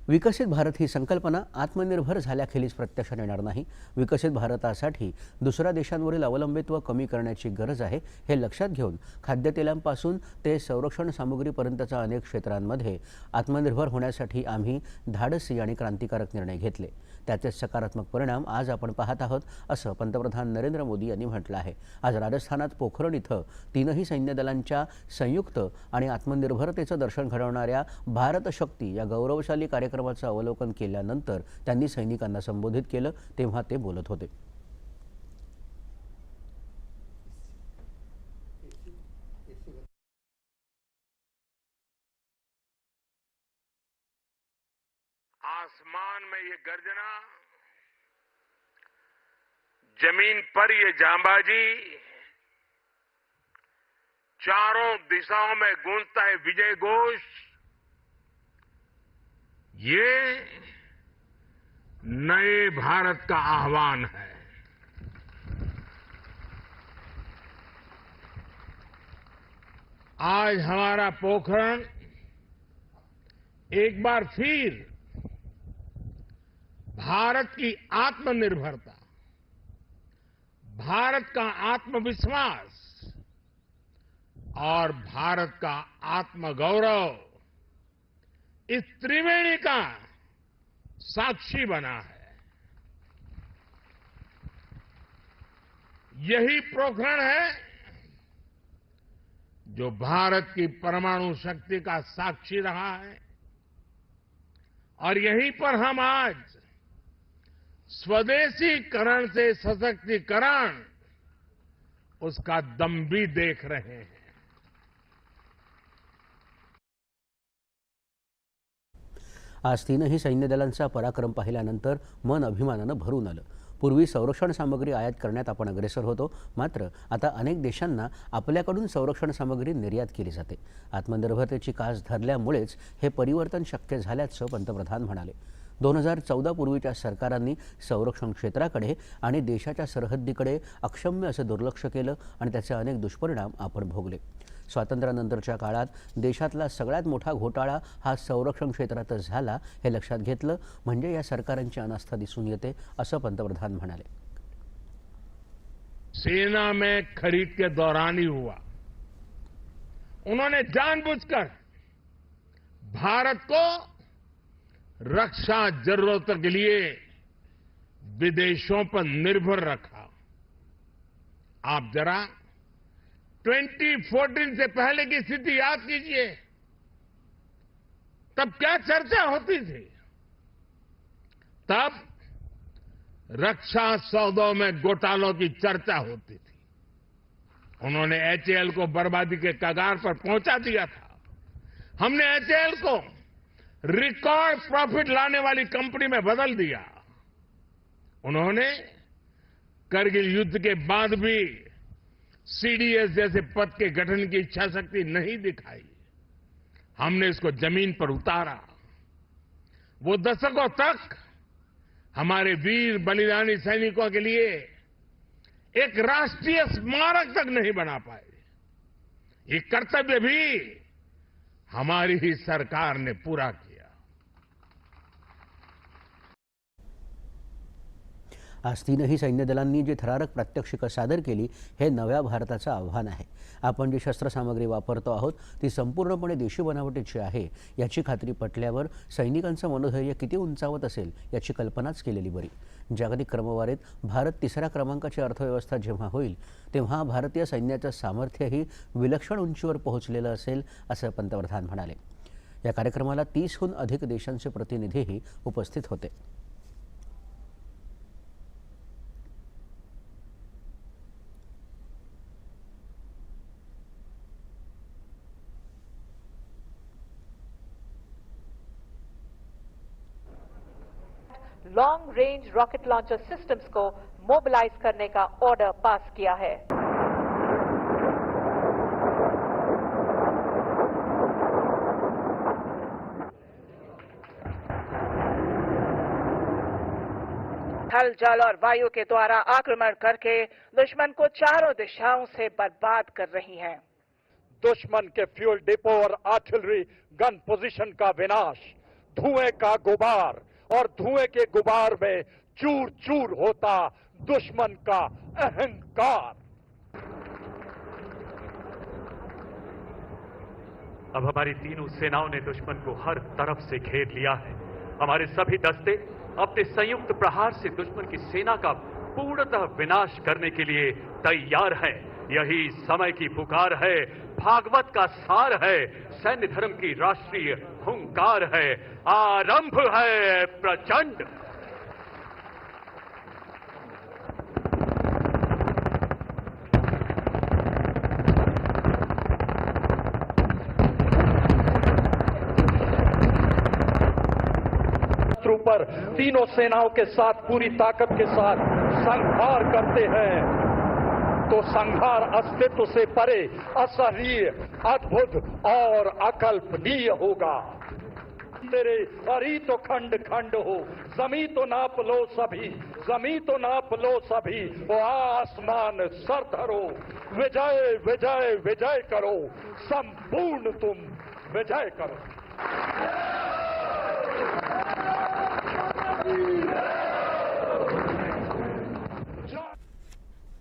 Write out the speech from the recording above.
विकसित भारत ही संकल्पना आत्मनिर्भर झाल्याखेरीज प्रत्यक्षात येणार नाही. विकसित भारतासाठी दुसऱ्या देशांवरील अवलंबित्व कमी करण्याची गरज आहे. हे लक्षात घेऊन खाद्यतेलांपासून ते संरक्षण सामुग्रीपर्यंतच्या अनेक क्षेत्रांमध्ये आत्मनिर्भर होण्यासाठी आम्ही धाडसी आणि क्रांतिकारक निर्णय घेतले. त्याचे सकारात्मक परिणाम आज आपण पाहत आहोत, असं पंतप्रधान नरेंद्र मोदी यांनी म्हटलं आहे. आज राजस्थानात पोखरण इथं तीनही सैन्य दलांच्या संयुक्त आणि आत्मनिर्भरतेचं दर्शन घडवणाऱ्या भारत शक्ती या गौरवशाली कार्यक्रमाचं अवलोकन केल्यानंतर त्यांनी सैनिकांना संबोधित केलं, तेव्हा ते बोलत होते. आसमान में ये गर्जना, जमीन पर ये जांबाजी, चारों दिशाओं में गूंजता है विजय घोष। ये नए भारत का आह्वान है। आज हमारा पोखरण एक बार फिर भारत की आत्मनिर्भरता, भारत का आत्मविश्वास और भारत का आत्मगौरव, इस त्रिवेणी का साक्षी बना है। यही पोखरण है जो भारत की परमाणु शक्ति का साक्षी रहा है, और यहीं पर हम आज स्वदेशीकरण से सशक्तिकरण, उसका दम भी देख रहे हैं। आज तीनही सैन्य दलांचा पराक्रम पाहिल्यानंतर मन अभिमानानं भरून आलं. पूर्वी संरक्षण सामग्री आयात करण्यात आपण अग्रेसर होतो, मात्र आता अनेक देशांना आपल्याकडून संरक्षण सामग्री निर्यात केली जाते. आत्मनिर्भरतेची कास धरल्यामुळेच हे परिवर्तन शक्य झाल्याचं पंतप्रधान म्हणाले. 2014 पूर्वीच्या सरकारांनी संरक्षण क्षेत्राकडे आणि देशाच्या सरहद्दीकडे अक्षम्य असं दुर्लक्ष केलं आणि त्याचे अनेक दुष्परिणाम आपण भोगले. स्वातंत्र्यानंतरच्या काळात देशातला सगळ्यात मोठा घोटाळा हा संरक्षण क्षेत्रातच झाला. हे लक्षात घेतलं म्हणजे या सरकारांची अनास्था दिसून येते, असं पंतप्रधान म्हणाले. सेना में खरीद के दौरान ही हुआ। उन्होंने जानबूझकर भारत को रक्षा जरूरतों के लिए विदेशों पर निर्भर रखा। आप जरा 2014 से पहले की स्थिति याद कीजिए। तब क्या चर्चा होती थी? तब रक्षा सौदों में घोटालों की चर्चा होती थी। उन्होंने एचएएल को बर्बादी के कगार पर पहुंचा दिया था। हमने एचएएल को रिकॉर्ड प्रॉफिट लाने वाली कंपनी में बदल दिया। उन्होंने करगिल युद्ध के बाद भी सीडीएस जैसे पद के गठन की इच्छा शक्ति नहीं दिखाई। हमने इसको जमीन पर उतारा। वो दशकों तक हमारे वीर बलिदानी सैनिकों के लिए एक राष्ट्रीय स्मारक तक नहीं बना पाए। ये कर्तव्य भी हमारी ही सरकार ने पूरा किया। आज तीनही सैन्य दलांनी जी थरारक प्रात्यक्षिकं सादर केली, हे नव्या भारताचं आव्हान आहे. आपण जी शस्त्रसामग्री वापरतो आहोत ती संपूर्णपणे देशी बनावटीची आहे, याची खात्री पटल्यावर सैनिकांचं मनोधैर्य किती उंचावत असेल याची कल्पनाच केलेली बरी. जागतिक क्रमवारीत भारत तिसऱ्या क्रमांकाची अर्थव्यवस्था जेव्हा होईल, तेव्हा भारतीय सैन्याचं सामर्थ्यही विलक्षण उंचीवर पोहोचलेलं असेल, असं पंतप्रधान म्हणाले. या कार्यक्रमाला 30हून अधिक देशांचे प्रतिनिधीही उपस्थित होते. Long range rocket launcher systems को मोबिलाइज करने का ऑर्डर पास किया है। थल, जल और वायु के द्वारा आक्रमण करके दुश्मन को चारों दिशाओं से बर्बाद कर रही हैं। दुश्मन के फ्यूल डिपो और आर्टिलरी गन पोजीशन का विनाश, धुएं का गुबार और धुएं के गुबार में चूर चूर होता दुश्मन का अहंकार। अब हमारी तीनों सेनाओं ने दुश्मन को हर तरफ से घेर लिया है। हमारे सभी दस्ते अपने संयुक्त प्रहार से दुश्मन की सेना का पूर्णतः विनाश करने के लिए तैयार हैं। यही समय की पुकार है, भागवत का सार है, सैन्य धर्म की राष्ट्रीय हुंकार है। आरंभ है प्रचंड। पर तीनों सेनाओं के साथ पूरी ताकत के साथ संहार करते हैं तो संहार अस्तित्व से परे, असहनीय, अद्भुत और अकल्पनीय होगा। तेरे हरी तो खंड खंड हो, जमी तो नाप लो सभी, जमी तो नाप लो सभी, वो आसमान सर धरो, विजय विजय विजय करो, संपूर्ण तुम विजय करो।